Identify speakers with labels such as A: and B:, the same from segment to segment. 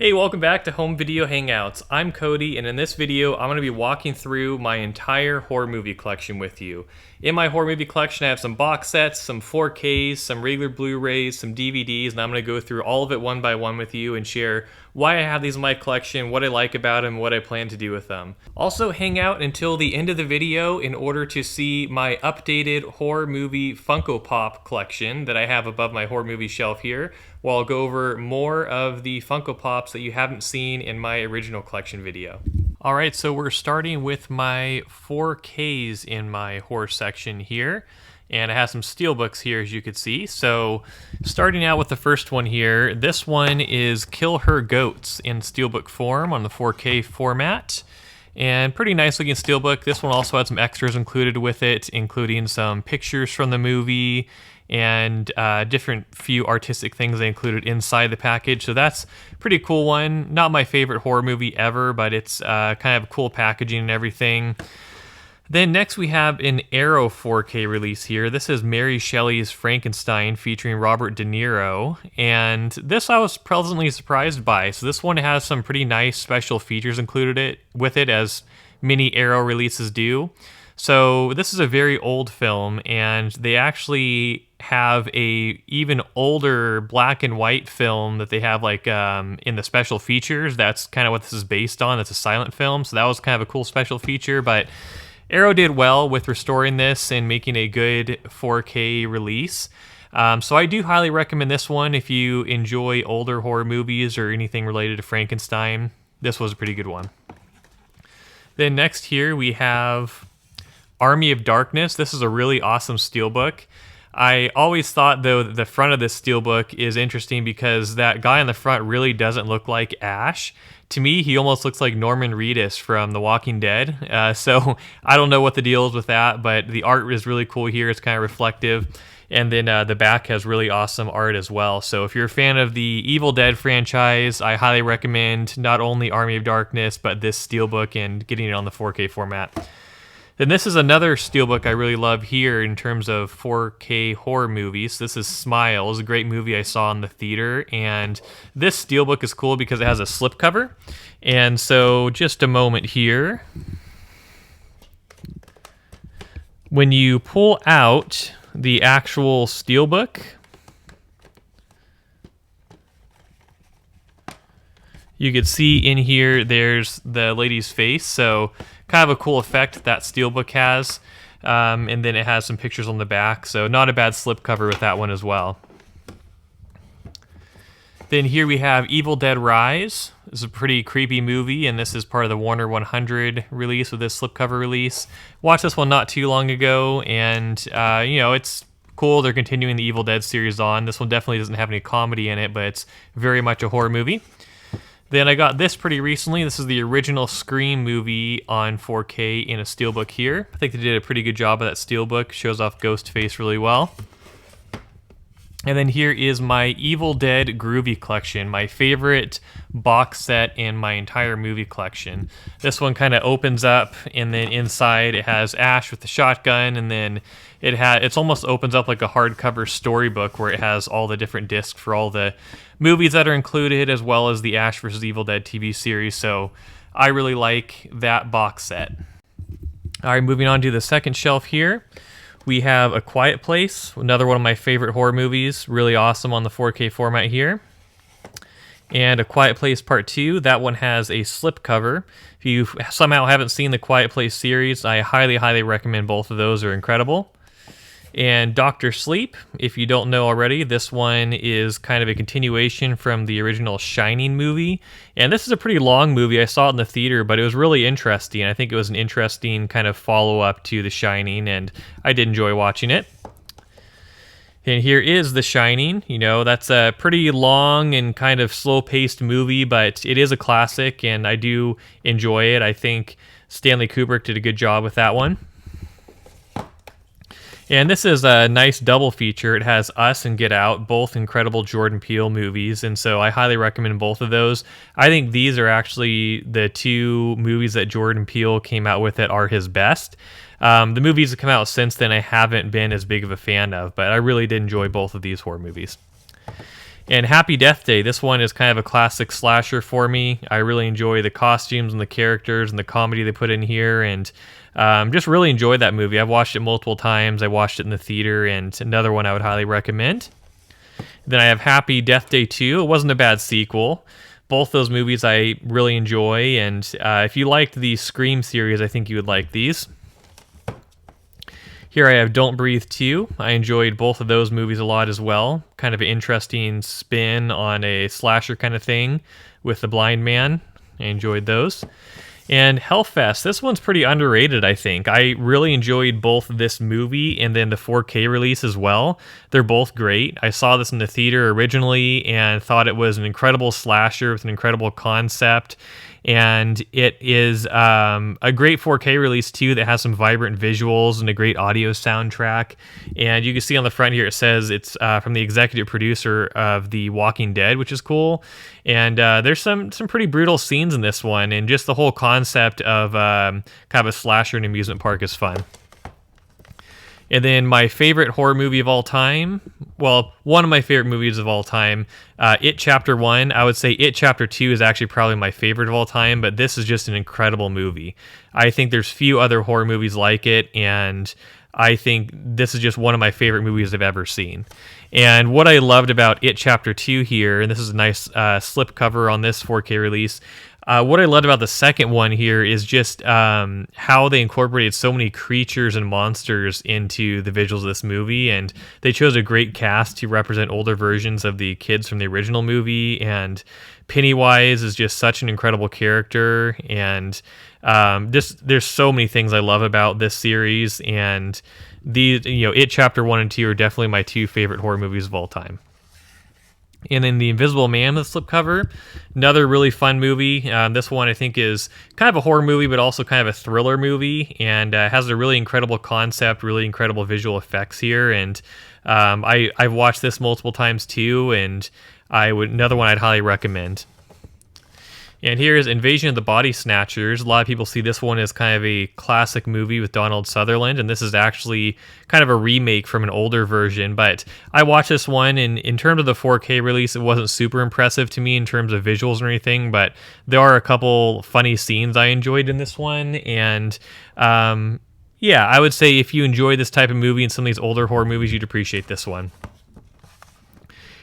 A: Hey, welcome back to Home Video Hangouts. I'm Cody, and in this video, I'm going to be walking through my entire horror movie collection with you. In my horror movie collection, I have some box sets, some 4Ks, some regular Blu-rays, some DVDs, and I'm going to go through all of it one by one with you and share why I have these in my collection, what I like about them, what I plan to do with them. Also, hang out until the end of the video in order to see my updated horror movie Funko Pop collection that I have above my horror movie shelf here, while I'll go over more of the Funko Pops that you haven't seen in my original collection video. Alright, so we're starting with my 4Ks in my horror section here. And I have some Steelbooks here, as you can see. So, starting out with the first one here, this one is Kill Her Goats in Steelbook form on the 4K format. And pretty nice looking Steelbook. This one also had some extras included with it, including some pictures from the movie and different few artistic things they included inside the package. So that's a pretty cool one. Not my favorite horror movie ever, but it's kind of cool packaging and everything. Then next we have an Arrow 4K release here. This is Mary Shelley's Frankenstein featuring Robert De Niro. And this I was pleasantly surprised by. So this one has some pretty nice special features included with it, as many Arrow releases do. So this is a very old film, and they actually have a even older black and white film that they have like in the special features. That's kind of what this is based on. It's a silent film, so that was kind of a cool special feature. But Arrow did well with restoring this and making a good 4K release. So I do highly recommend this one if you enjoy older horror movies or anything related to Frankenstein. This was a pretty good one. Then next here we have Army of Darkness. This is a really awesome Steelbook. I always thought, though, that the front of this Steelbook is interesting because that guy on the front really doesn't look like Ash. To me, he almost looks like Norman Reedus from The Walking Dead. So I don't know what the deal is with that, but the art is really cool here. It's kind of reflective. And then the back has really awesome art as well. So if you're a fan of the Evil Dead franchise, I highly recommend not only Army of Darkness, but this Steelbook and getting it on the 4K format. Then this is another Steelbook I really love here in terms of 4K horror movies. This is Smile. It was a great movie I saw in the theater. And this Steelbook is cool because it has a slipcover. And so just a moment here. When you pull out the actual Steelbook, you can see in here there's the lady's face. So kind of a cool effect that Steelbook has. And then it has some pictures on the back. So not a bad slipcover with that one as well. Then here we have Evil Dead Rise. This is a pretty creepy movie, and this is part of the Warner 100 release with this slipcover release. Watched this one not too long ago, and it's cool. They're continuing the Evil Dead series on. This one definitely doesn't have any comedy in it, but it's very much a horror movie. Then I got this pretty recently. This is the original Scream movie on 4K in a Steelbook here. I think they did a pretty good job of that Steelbook. Shows off Ghostface really well. And then here is my Evil Dead Groovy collection, my favorite box set in my entire movie collection. This one kind of opens up, and then inside it has Ash with the shotgun, and then it almost opens up like a hardcover storybook where it has all the different discs for all the movies that are included, as well as the Ash vs. Evil Dead TV series. So I really like that box set. All right, moving on to the second shelf here. We have A Quiet Place, another one of my favorite horror movies. Really awesome on the 4K format here. And A Quiet Place Part 2, that one has a slipcover. If you somehow haven't seen the Quiet Place series, I highly, highly recommend both of those. They're incredible. And Dr. Sleep, if you don't know already, this one is kind of a continuation from the original Shining movie. And this is a pretty long movie. I saw it in the theater, but it was really interesting. I think it was an interesting kind of follow-up to The Shining, and I did enjoy watching it. And here is The Shining. That's a pretty long and kind of slow-paced movie, but it is a classic, and I do enjoy it. I think Stanley Kubrick did a good job with that one. And this is a nice double feature. It has Us and Get Out, both incredible Jordan Peele movies, and so I highly recommend both of those. I think these are actually the two movies that Jordan Peele came out with that are his best. The movies that come out since then I haven't been as big of a fan of, but I really did enjoy both of these horror movies. And Happy Death Day, this one is kind of a classic slasher for me. I really enjoy the costumes and the characters and the comedy they put in here, and just really enjoyed that movie. I've watched it multiple times. I watched it in the theater, and another one I would highly recommend. Then I have Happy Death Day 2. It wasn't a bad sequel. Both those movies I really enjoy, and if you liked the Scream series, I think you would like these. Here I have Don't Breathe 2. I enjoyed both of those movies a lot as well. Kind of an interesting spin on a slasher kind of thing with the blind man. I enjoyed those. And Hellfest, this one's pretty underrated, I think. I really enjoyed both this movie and then the 4K release as well. They're both great. I saw this in the theater originally and thought it was an incredible slasher with an incredible concept. And it is a great 4K release too that has some vibrant visuals and a great audio soundtrack. And you can see on the front here it says it's from the executive producer of The Walking Dead, which is cool. And there's some pretty brutal scenes in this one, and just the whole concept of kind of a slasher in an amusement park is fun. And then my favorite horror movie of all time, well, one of my favorite movies of all time, It Chapter 1. I would say It Chapter 2 is actually probably my favorite of all time, but this is just an incredible movie. I think there's few other horror movies like it, and I think this is just one of my favorite movies I've ever seen. And what I loved about It Chapter 2 here, and this is a nice slip cover on this 4K release, what I loved about the second one here is just how they incorporated so many creatures and monsters into the visuals of this movie, and they chose a great cast to represent older versions of the kids from the original movie, and Pennywise is just such an incredible character, and just there's so many things I love about this series, and It Chapter 1 and 2 are definitely my two favorite horror movies of all time. And then The Invisible Man, the slipcover, another really fun movie. This one I think is kind of a horror movie, but also kind of a thriller movie, and has a really incredible concept, really incredible visual effects here. And I've watched this multiple times too, and another one I'd highly recommend. And here is Invasion of the Body Snatchers. A lot of people see this one as kind of a classic movie with Donald Sutherland, and this is actually kind of a remake from an older version. But I watched this one, and in terms of the 4K release, it wasn't super impressive to me in terms of visuals or anything, but there are a couple funny scenes I enjoyed in this one. And yeah, I would say if you enjoy this type of movie and some of these older horror movies, you'd appreciate this one.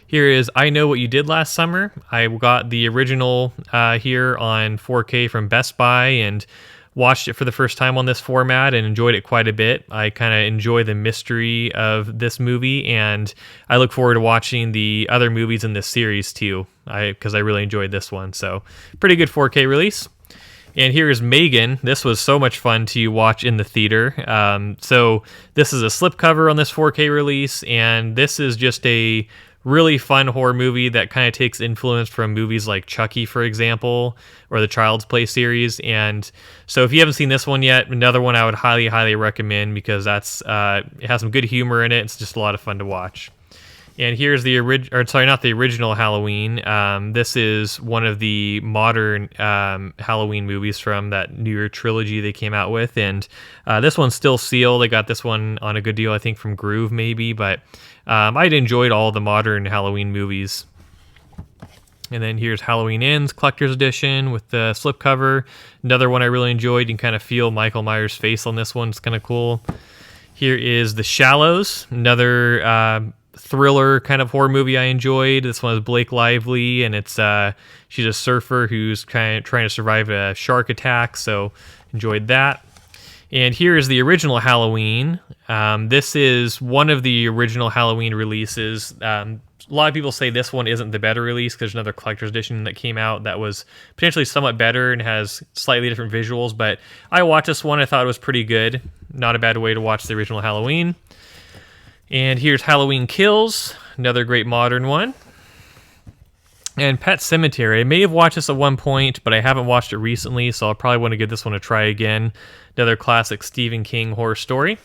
A: Here is I Know What You Did Last Summer. I got the original here on 4K from Best Buy and watched it for the first time on this format and enjoyed it quite a bit. I kind of enjoy the mystery of this movie, and I look forward to watching the other movies in this series too, because I really enjoyed this one. So pretty good 4K release. And here is Megan. This was so much fun to watch in the theater. So this is a slipcover on this 4K release, and this is just a really fun horror movie that kind of takes influence from movies like Chucky, for example, or the Child's Play series. And so if you haven't seen this one yet, another one I would highly, highly recommend, because it has some good humor in it. It's just a lot of fun to watch. And here's not the original Halloween. This is one of the modern Halloween movies from that New Year trilogy they came out with. And this one's still sealed. They got this one on a good deal, I think, from Groove maybe. But I'd enjoyed all the modern Halloween movies. And then here's Halloween Ends Collector's Edition with the slipcover. Another one I really enjoyed. You can kind of feel Michael Myers' face on this one. It's kind of cool. Here is The Shallows, another thriller kind of horror movie I enjoyed. This one is Blake Lively, and it's she's a surfer who's kind of trying to survive a shark attack, so enjoyed that. And here is the original Halloween. This is one of the original Halloween releases. A lot of people say this one isn't the better release because there's another collector's edition that came out that was potentially somewhat better and has slightly different visuals, but I watched this one. I thought it was pretty good. Not a bad way to watch the original Halloween. And here's Halloween Kills, another great modern one. And Pet Sematary. I may have watched this at one point, but I haven't watched it recently, so I'll probably want to give this one a try again. Another classic Stephen King horror story.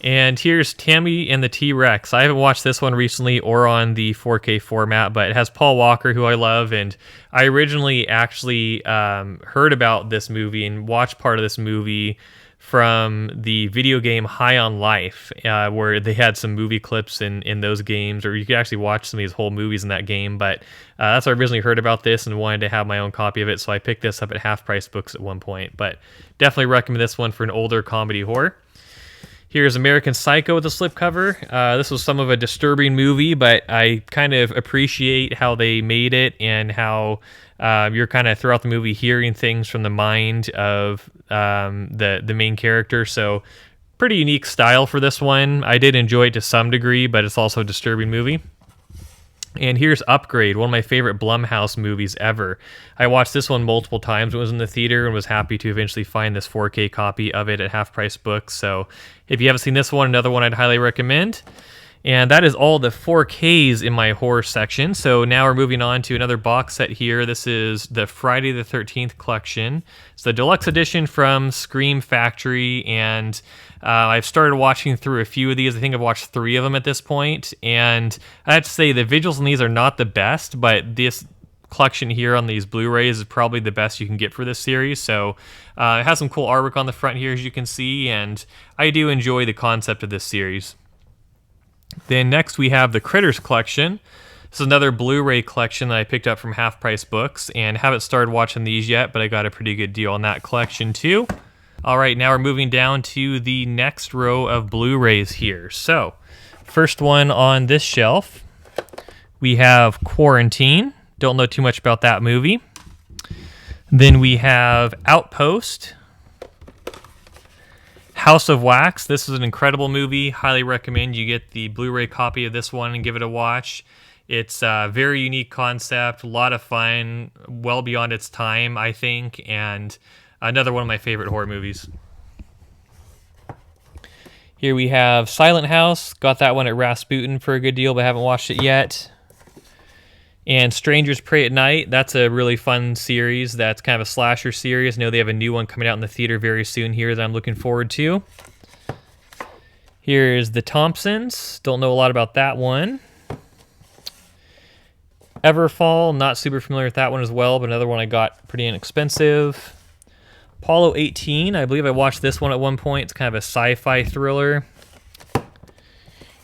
A: And here's Tammy and the T-Rex. I haven't watched this one recently or on the 4K format, but it has Paul Walker, who I love, and I originally actually heard about this movie and watched part of this movie from the video game High on Life, where they had some movie clips in those games, or you could actually watch some of these whole movies in that game. But that's why I originally heard about this and wanted to have my own copy of it, so I picked this up at Half Price Books at one point. But definitely recommend this one for an older comedy horror. Here's American Psycho with a slipcover. This was some of a disturbing movie, but I kind of appreciate how they made it and how you're kind of throughout the movie hearing things from the mind of the main character. So pretty unique style for this one. I did enjoy it to some degree, but it's also a disturbing movie. And here's Upgrade, one of my favorite Blumhouse movies ever. I watched this one multiple times when it was in the theater and was happy to eventually find this 4K copy of it at Half Price Books. So if you haven't seen this one, another one I'd highly recommend. And that is all the 4Ks in my horror section. So now we're moving on to another box set here. This is the Friday the 13th collection. It's the deluxe edition from Scream Factory, and I've started watching through a few of these. I think I've watched 3 of them at this point, and I have to say the visuals in these are not the best, but this collection here on these Blu-rays is probably the best you can get for this series. So it has some cool artwork on the front here, as you can see, and I do enjoy the concept of this series. Then next we have the Critters collection. This is another Blu-ray collection that I picked up from Half Price Books, and haven't started watching these yet, but I got a pretty good deal on that collection too. All right, now we're moving down to the next row of Blu-rays here. So, first one on this shelf, we have Quarantine. Don't know too much about that movie. Then we have Outpost. House of Wax. This is an incredible movie. Highly recommend you get the Blu-ray copy of this one and give it a watch. It's a very unique concept, a lot of fun, well beyond its time, I think, and another one of my favorite horror movies. Here we have Silent House. Got that one at Rasputin for a good deal, but haven't watched it yet. And Strangers Pray at Night. That's a really fun series. That's kind of a slasher series. I know they have a new one coming out in the theater very soon here that I'm looking forward to. Here's The Thompsons. Don't know a lot about that one. Everfall. Not super familiar with that one as well, but another one I got pretty inexpensive. Apollo 18. I believe I watched this one at one point. It's kind of a sci-fi thriller.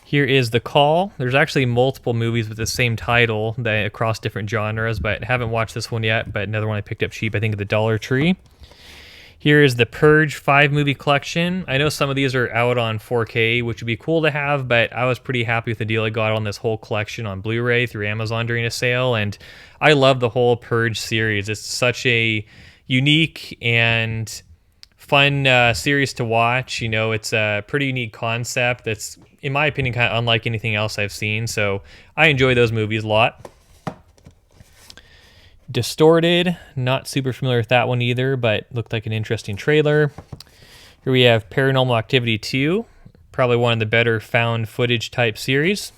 A: Here is The Call. There's actually multiple movies with the same title that across different genres, but haven't watched this one yet, but another one I picked up cheap, I think, at the Dollar Tree. Here is the Purge 5-movie collection. I know some of these are out on 4K, which would be cool to have, but I was pretty happy with the deal I got on this whole collection on Blu-ray through Amazon during a sale, and I love the whole Purge series. It's such a unique and fun series to watch. You know, it's a pretty unique concept that's, in my opinion, kind of unlike anything else I've seen, so I enjoy those movies a lot. Distorted, not super familiar with that one either, but looked like an interesting trailer. Here we have Paranormal Activity 2, probably one of the better found footage type series.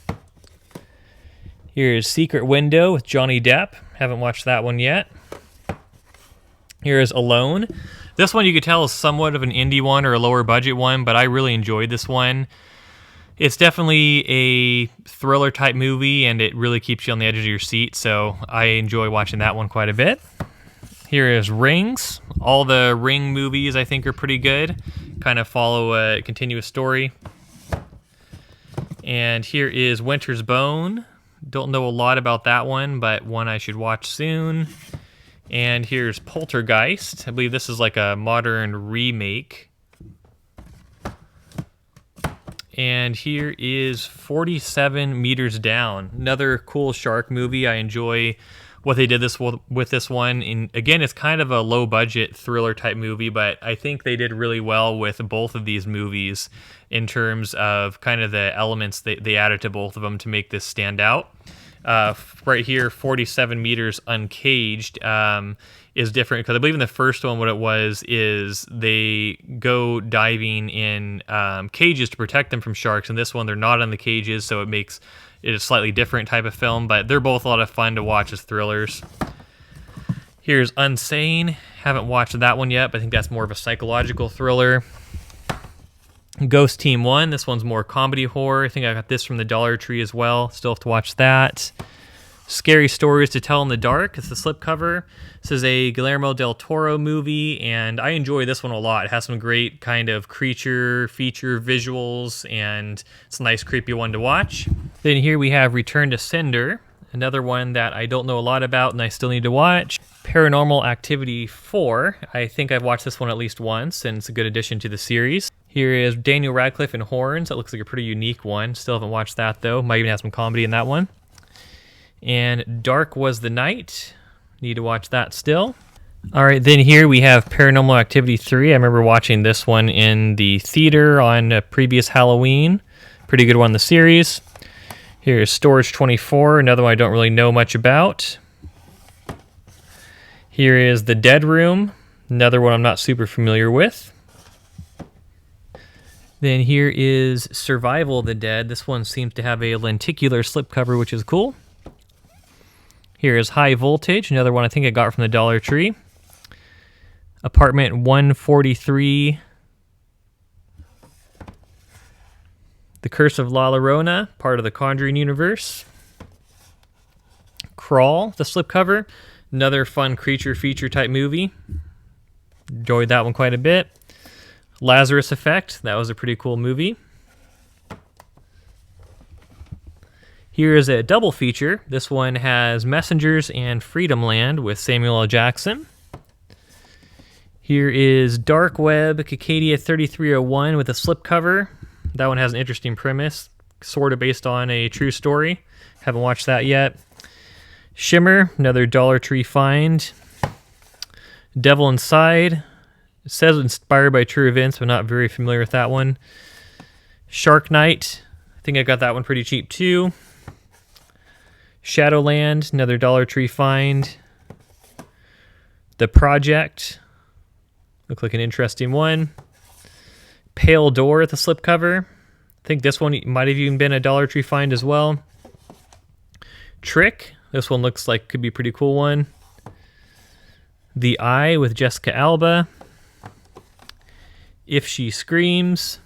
A: Here's Secret Window with Johnny Depp. Haven't watched that one yet. Here's Alone. This one you could tell is somewhat of an indie one or a lower budget one, but I really enjoyed this one. It's definitely a thriller type movie, and it really keeps you on the edge of your seat, so I enjoy watching that one quite a bit. Here is Rings. All the Ring movies I think are pretty good, kind of follow a continuous story. And here is Winter's Bone. Don't know a lot about that one, but one I should watch soon. And here's Poltergeist. I believe this is like a modern remake. And here is 47 Meters Down. Another cool shark movie. I enjoy what they did with this one. And again, it's kind of a low budget thriller type movie, but I think they did really well with both of these movies in terms of kind of the elements they added to both of them to make this stand out. Right here, 47 Meters Uncaged is different, because I believe in the first one what it was is they go diving in cages to protect them from sharks. In this one, they're not in the cages, so it makes it a slightly different type of film, but they're both a lot of fun to watch as thrillers. Here's Unsane. Haven't watched that one yet, but I think that's more of a psychological thriller. Ghost Team 1. This one's more comedy horror. I think I got this from the Dollar Tree as well. Still have to watch that. Scary Stories to Tell in the Dark. It's the slipcover. This is a Guillermo del Toro movie, and I enjoy this one a lot. It has some great kind of creature feature visuals, and it's a nice creepy one to watch. Then here we have Return to Sender, another one that I don't know a lot about and I still need to watch. Paranormal Activity 4. I think I've watched this one at least once, and it's a good addition to the series. Here is Daniel Radcliffe in Horns. That looks like a pretty unique one. Still haven't watched that, though. Might even have some comedy in that one. And Dark Was the Night. Need to watch that still. All right, then here we have Paranormal Activity 3. I remember watching this one in the theater on a previous Halloween. Pretty good one in the series. Here's Storage 24, another one I don't really know much about. Here is The Dead Room, another one I'm not super familiar with. Then here is Survival of the Dead. This one seems to have a lenticular slipcover, which is cool. Here is High Voltage, another one I think I got from the Dollar Tree. Apartment 143. The Curse of La Llorona, part of the Conjuring universe. Crawl, the slipcover. Another fun creature feature type movie. Enjoyed that one quite a bit. Lazarus Effect, that was a pretty cool movie. Here is a double feature. This one has Messengers and Freedom Land with Samuel L. Jackson. Here is Dark Web, Cicadia 3301 with a slipcover. That one has an interesting premise, sort of based on a true story. Haven't watched that yet. Shimmer, another Dollar Tree find. Devil Inside. It says inspired by true events, but not very familiar with that one. Shark Night. I think I got that one pretty cheap too. Shadowland, another Dollar Tree find. The Project. Looked like an interesting one. Pale Door at the slipcover. I think this one might have even been a Dollar Tree find as well. Trick. This one looks like could be a pretty cool one. The Eye with Jessica Alba. If She Screams.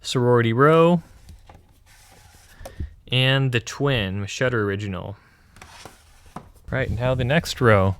A: Sorority Row. And The Twin, Shudder original. Right, now the next row.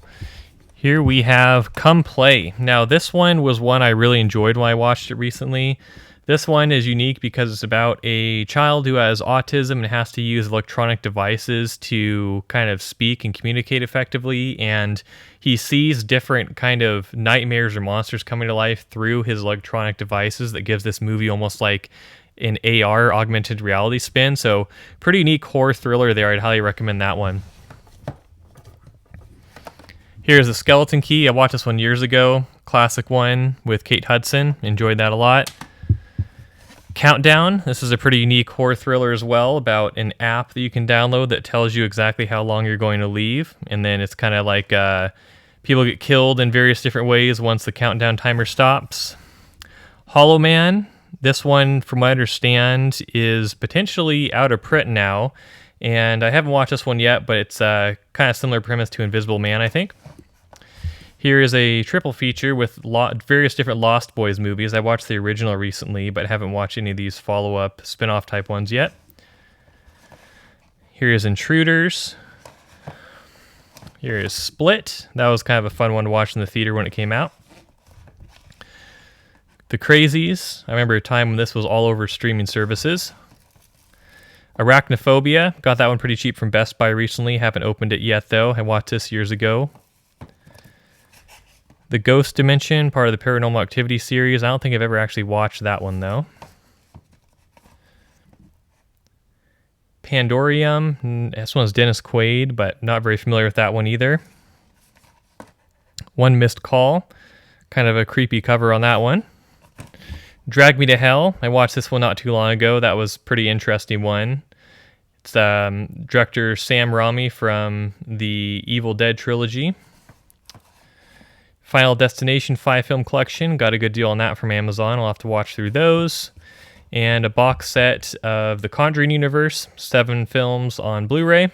A: Here we have Come Play. Now this one was one I really enjoyed when I watched it recently. This one is unique because it's about a child who has autism and has to use electronic devices to kind of speak and communicate effectively, and he sees different kind of nightmares or monsters coming to life through his electronic devices. That gives this movie almost like an AR, augmented reality spin. So pretty unique horror thriller there. I'd highly recommend that one. Here's The Skeleton Key. I watched this one years ago. Classic one with Kate Hudson. Enjoyed that a lot. Countdown. This is a pretty unique horror thriller as well, about an app that you can download that tells you exactly how long you're going to leave. And then it's kind of like people get killed in various different ways once the countdown timer stops. Hollow Man. This one, from what I understand, is potentially out of print now. And I haven't watched this one yet, but it's kind of similar premise to Invisible Man, I think. Here is a triple feature with various different Lost Boys movies. I watched the original recently, but haven't watched any of these follow-up, spin-off type ones yet. Here is Intruders. Here is Split. That was kind of a fun one to watch in the theater when it came out. The Crazies. I remember a time when this was all over streaming services. Arachnophobia. Got that one pretty cheap from Best Buy recently. Haven't opened it yet, though. I watched this years ago. The Ghost Dimension, part of the Paranormal Activity series. I don't think I've ever actually watched that one, though. Pandorium. This one's Dennis Quaid, but not very familiar with that one either. One Missed Call. Kind of a creepy cover on that one. Drag Me to Hell. I watched this one not too long ago. That was a pretty interesting one. It's director Sam Raimi from the Evil Dead trilogy. Final Destination 5-film collection. Got a good deal on that from Amazon. I'll have to watch through those. And a box set of the Conjuring universe. 7 films on Blu-ray.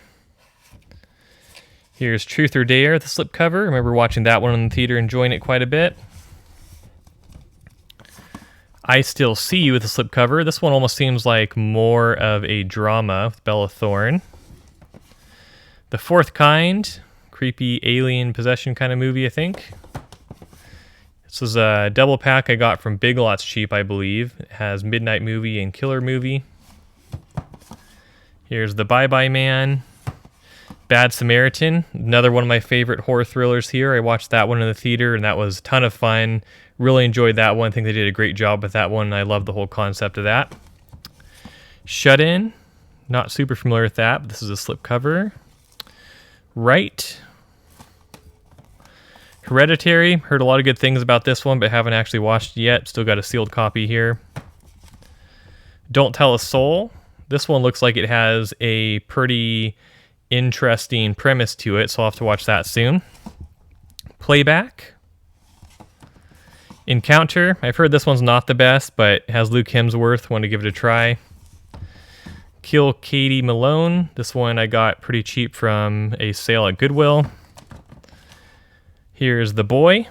A: Here's Truth or Dare, the slipcover. I remember watching that one in the theater, enjoying it quite a bit. I Still See You with the slipcover. This one almost seems like more of a drama with Bella Thorne. The Fourth Kind, creepy alien possession kind of movie, I think. This was a double pack I got from Big Lots Cheap, I believe. It has Midnight Movie and Killer Movie. Here's The Bye Bye Man. Bad Samaritan, another one of my favorite horror thrillers here. I watched that one in the theater, and that was a ton of fun. Really enjoyed that one. I think they did a great job with that one, and I love the whole concept of that. Shut In, not super familiar with that, but this is a slipcover. Right. Hereditary, heard a lot of good things about this one, but haven't actually watched it yet. Still got a sealed copy here. Don't Tell a Soul. This one looks like it has a pretty interesting premise to it, so I'll have to watch that soon. Playback. Encounter. I've heard this one's not the best, but it has Luke Hemsworth. Want to give it a try. Kill Katie Malone. This one I got pretty cheap from a sale at Goodwill. Here's The Boy.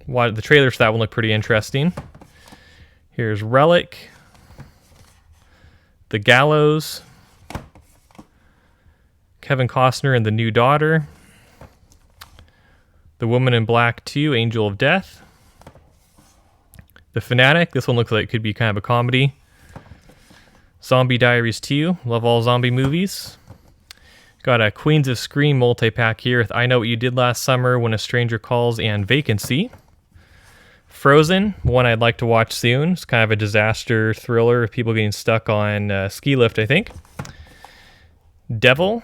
A: The trailers for that one look pretty interesting. Here's Relic. The Gallows. Kevin Costner and The New Daughter. The Woman in Black 2, Angel of Death. The Fanatic. This one looks like it could be kind of a comedy. Zombie Diaries 2. Love all zombie movies. Got a Queens of Scream multi-pack here with I Know What You Did Last Summer, When a Stranger Calls, and Vacancy. Frozen, one I'd like to watch soon. It's kind of a disaster thriller of people getting stuck on a ski lift, I think. Devil.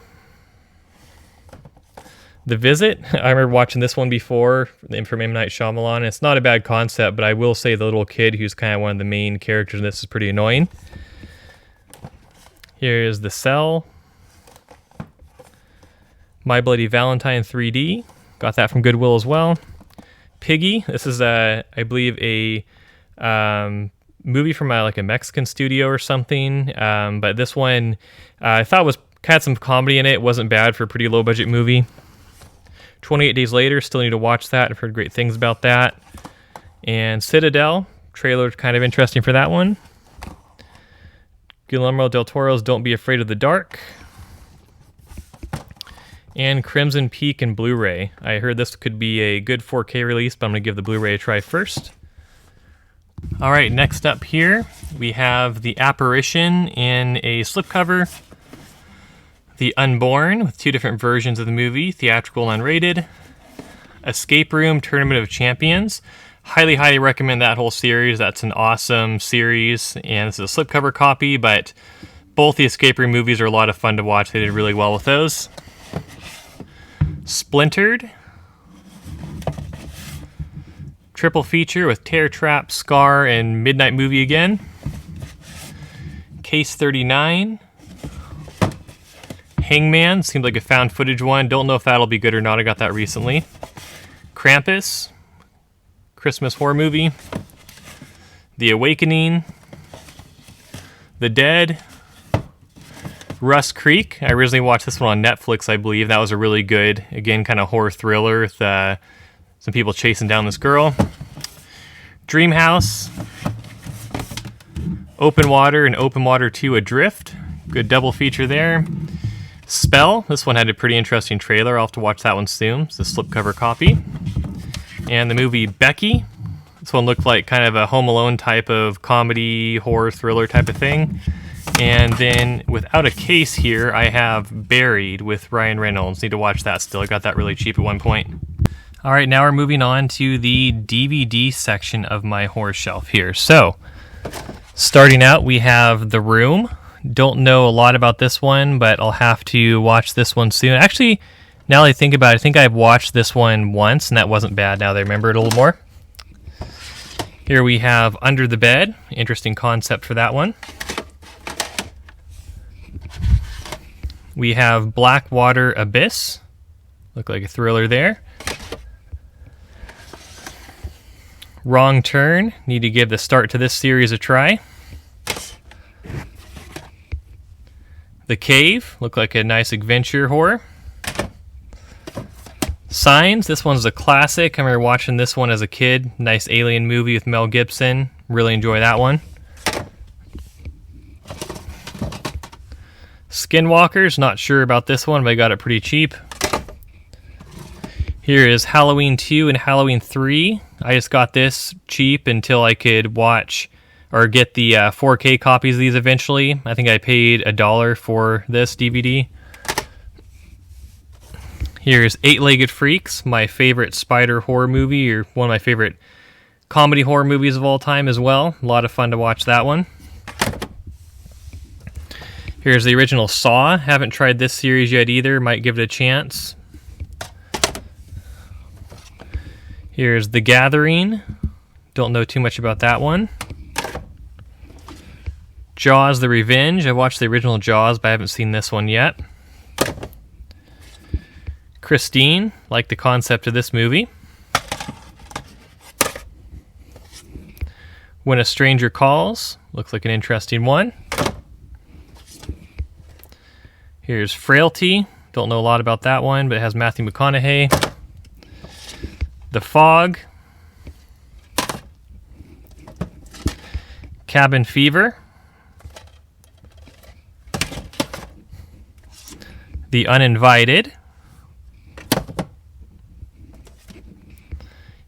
A: The Visit. I remember watching this one before from M. Night Shyamalan. It's not a bad concept, but I will say the little kid who's kind of one of the main characters in this is pretty annoying. Here's The Cell. My Bloody Valentine 3D. Got that from Goodwill as well. Piggy. This is, I believe, a movie from like a Mexican studio or something. But this one I thought had some comedy in it. It wasn't bad for a pretty low budget movie. 28 Days Later. Still need to watch that. I've heard great things about that. And Citadel. Trailer kind of interesting for that one. Guillermo del Toro's Don't Be Afraid of the Dark. And Crimson Peak and Blu-ray. I heard this could be a good 4K release, but I'm going to give the Blu-ray a try first. All right, next up here, we have The Apparition in a slipcover. The Unborn, with two different versions of the movie, theatrical and unrated. Escape Room Tournament of Champions. Highly, highly recommend that whole series. That's an awesome series, and this is a slipcover copy, but both the Escape Room movies are a lot of fun to watch. They did really well with those. Splintered. Triple feature with Terror Trap, Scar, and Midnight Movie again. Case 39. Hangman, seems like a found footage one. Don't know if that'll be good or not. I got that recently. Krampus. Christmas horror movie. The Awakening. The Dead. Rust Creek. I originally watched this one on Netflix, I believe. That was a really good, again, kind of horror thriller with some people chasing down this girl. Dream House. Open Water and Open Water 2 Adrift. Good double feature there. Spell. This one had a pretty interesting trailer. I'll have to watch that one soon. It's a slipcover copy. And the movie Becky. This one looked like kind of a Home Alone type of comedy, horror, thriller type of thing. And then without a case here, I have Buried with Ryan Reynolds. Need to watch that still. I got that really cheap at one point. All right, now we're moving on to the DVD section of my horror shelf here. So, starting out, we have The Room. Don't know a lot about this one, but I'll have to watch this one soon. Actually, now that I think about it, I think I've watched this one once, and that wasn't bad now that I remember it a little more. Here we have Under the Bed. Interesting concept for that one. We have Blackwater Abyss. Look like a thriller there. Wrong Turn. Need to give the start to this series a try. The Cave. Look like a nice adventure horror. Signs. This one's a classic. I remember watching this one as a kid. Nice alien movie with Mel Gibson. Really enjoy that one. Skinwalkers, not sure about this one, but I got it pretty cheap. Here is Halloween 2 and Halloween 3. I just got this cheap until I could watch or get the 4K copies of these eventually. I think I paid $1 for this DVD. Here's Eight-Legged Freaks, my favorite spider horror movie, or one of my favorite comedy horror movies of all time as well. A lot of fun to watch that one. Here's the original Saw. Haven't tried this series yet either. Might give it a chance. Here's The Gathering. Don't know too much about that one. Jaws: The Revenge. I watched the original Jaws, but I haven't seen this one yet. Christine. Like the concept of this movie. When a Stranger Calls. Looks like an interesting one. Here's Frailty. Don't know a lot about that one, but it has Matthew McConaughey. The Fog. Cabin Fever. The Uninvited.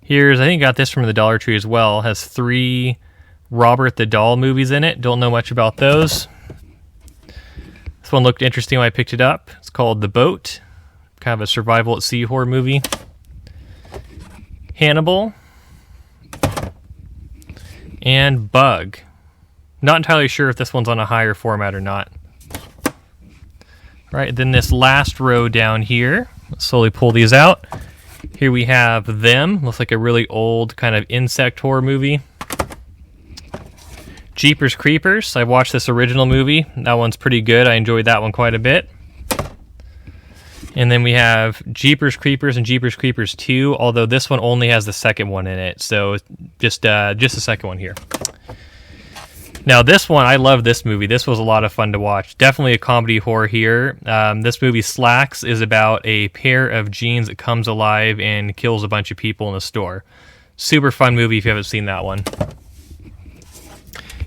A: Here's, I think I got this from the Dollar Tree as well. Has 3 Robert the Doll movies in it. Don't know much about those. This one looked interesting when I picked it up. It's called The Boat. Kind of a survival at sea horror movie. Hannibal. And Bug. Not entirely sure if this one's on a higher format or not. Right, then this last row down here. Let's slowly pull these out. Here we have Them. Looks like a really old kind of insect horror movie. Jeepers Creepers. I watched this original movie. That one's pretty good. I enjoyed that one quite a bit. And then we have Jeepers Creepers and Jeepers Creepers 2, although this one only has the second one in it. So just the second one here. Now this one, I love this movie. This was a lot of fun to watch. Definitely a comedy horror here. This movie, Slacks, is about a pair of jeans that comes alive and kills a bunch of people in a store. Super fun movie if you haven't seen that one.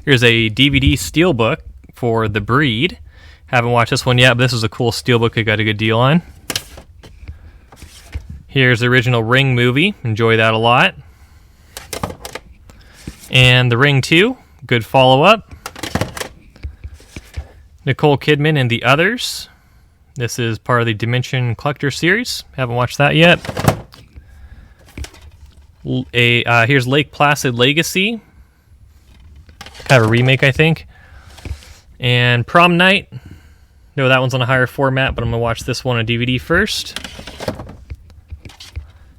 A: Here's a DVD steelbook for The Breed. Haven't watched this one yet, but this is a cool steelbook I got a good deal on. Here's the original Ring movie. Enjoy that a lot. And The Ring 2. Good follow-up. Nicole Kidman and the Others. This is part of the Dimension Collector series. Haven't watched that yet. Here's Lake Placid Legacy. Kind of a remake, I think. And Prom Night. No, that one's on a higher format, but I'm going to watch this one on DVD first.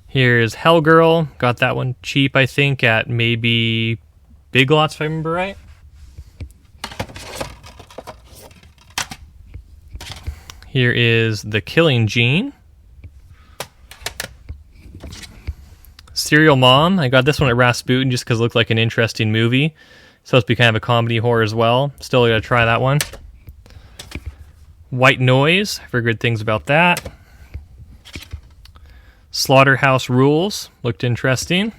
A: Here's Hellgirl. Got that one cheap, I think, at maybe Big Lots, if I remember right. Here is The Killing Gene. Serial Mom. I got this one at Rasputin just because it looked like an interesting movie. It's supposed to be kind of a comedy horror as well. Still got to try that one. White Noise. I've heard good things about that. Slaughterhouse Rules. Looked interesting.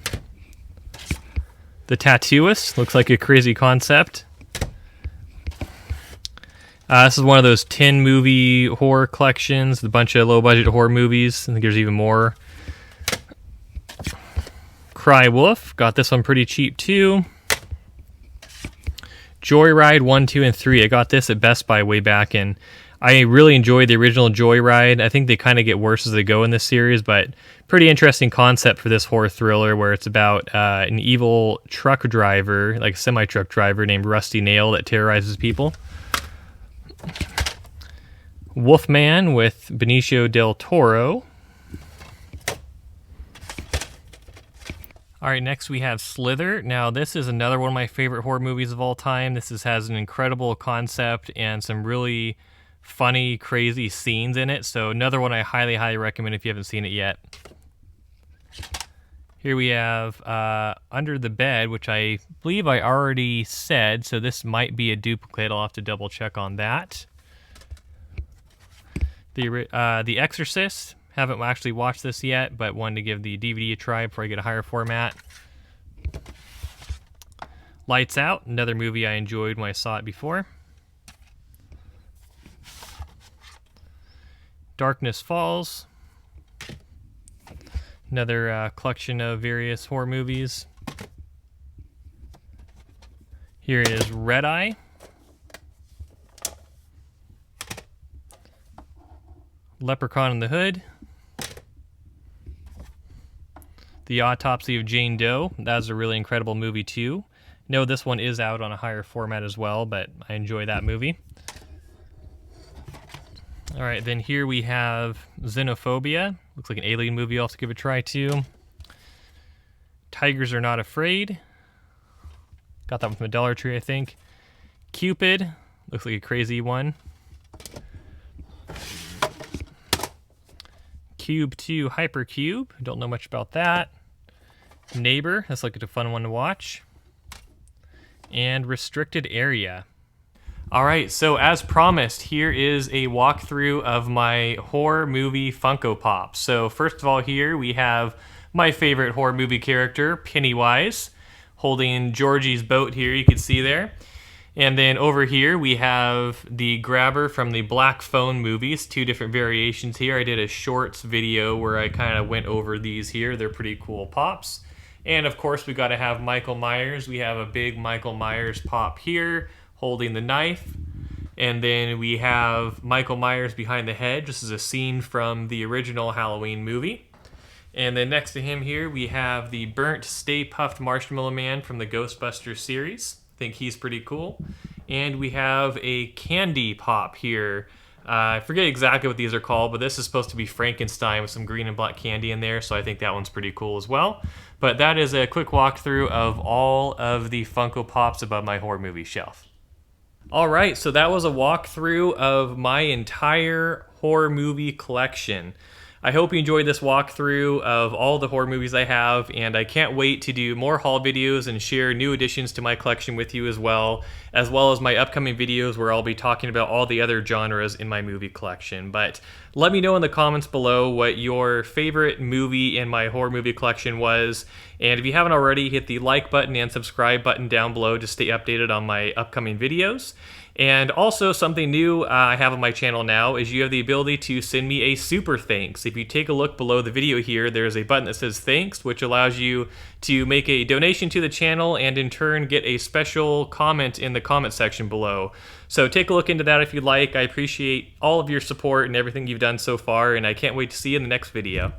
A: The Tattooist. Looks like a crazy concept. This is one of those 10 movie horror collections. A bunch of low budget horror movies. I think there's even more. Cry Wolf. Got this one pretty cheap too. Joyride 1, 2, and 3. I got this at Best Buy way back, and I really enjoyed the original Joyride. I think they kind of get worse as they go in this series, but pretty interesting concept for this horror thriller where it's about an evil truck driver, like a semi-truck driver named Rusty Nail that terrorizes people. Wolfman with Benicio del Toro. All right, next we have Slither. Now, this is another one of my favorite horror movies of all time. This has an incredible concept and some really funny, crazy scenes in it. So another one I highly, highly recommend if you haven't seen it yet. Here we have Under the Bed, which I believe I already said, so this might be a duplicate. I'll have to double check on that. The Exorcist. Haven't actually watched this yet, but wanted to give the DVD a try before I get a higher format. Lights Out, another movie I enjoyed when I saw it before. Darkness Falls. Another collection of various horror movies. Here is Red Eye. Leprechaun in the Hood. The Autopsy of Jane Doe. That's a really incredible movie too. No, this one is out on a higher format as well, but I enjoy that movie. All right, then here we have Xenophobia. Looks like an alien movie I'll have to give a try too. Tigers Are Not Afraid. Got that one from the Dollar Tree, I think. Cupid. Looks like a crazy one. Cube 2 Hypercube. Don't know much about that. Neighbor. That's like a fun one to watch. And Restricted Area. Alright, so as promised, here is a walkthrough of my horror movie Funko Pops. So first of all here we have my favorite horror movie character, Pennywise, holding Georgie's boat here, you can see there. And then over here we have the grabber from the Black Phone movies, 2 different variations here. I did a shorts video where I kind of went over these here. They're pretty cool pops. And of course we got to have Michael Myers. We have a big Michael Myers pop here holding the knife. And then we have Michael Myers behind the hedge. This is a scene from the original Halloween movie. And then next to him here we have the burnt Stay Puft Marshmallow Man from the Ghostbusters series. I think he's pretty cool. And we have a candy pop here. I forget exactly what these are called, but this is supposed to be Frankenstein with some green and black candy in there, so I think that one's pretty cool as well. But that is a quick walkthrough of all of the Funko Pops above my horror movie shelf. Alright, so that was a walkthrough of my entire horror movie collection. I hope you enjoyed this walkthrough of all the horror movies I have, and I can't wait to do more haul videos and share new additions to my collection with you as well as my upcoming videos where I'll be talking about all the other genres in my movie collection. But let me know in the comments below what your favorite movie in my horror movie collection was, and if you haven't already, hit the like button and subscribe button down below to stay updated on my upcoming videos. And also something new I have on my channel now is you have the ability to send me a super thanks. If you take a look below the video here, there's a button that says thanks, which allows you to make a donation to the channel and in turn get a special comment in the comment section below. So take a look into that if you'd like. I appreciate all of your support and everything you've done so far, and I can't wait to see you in the next video.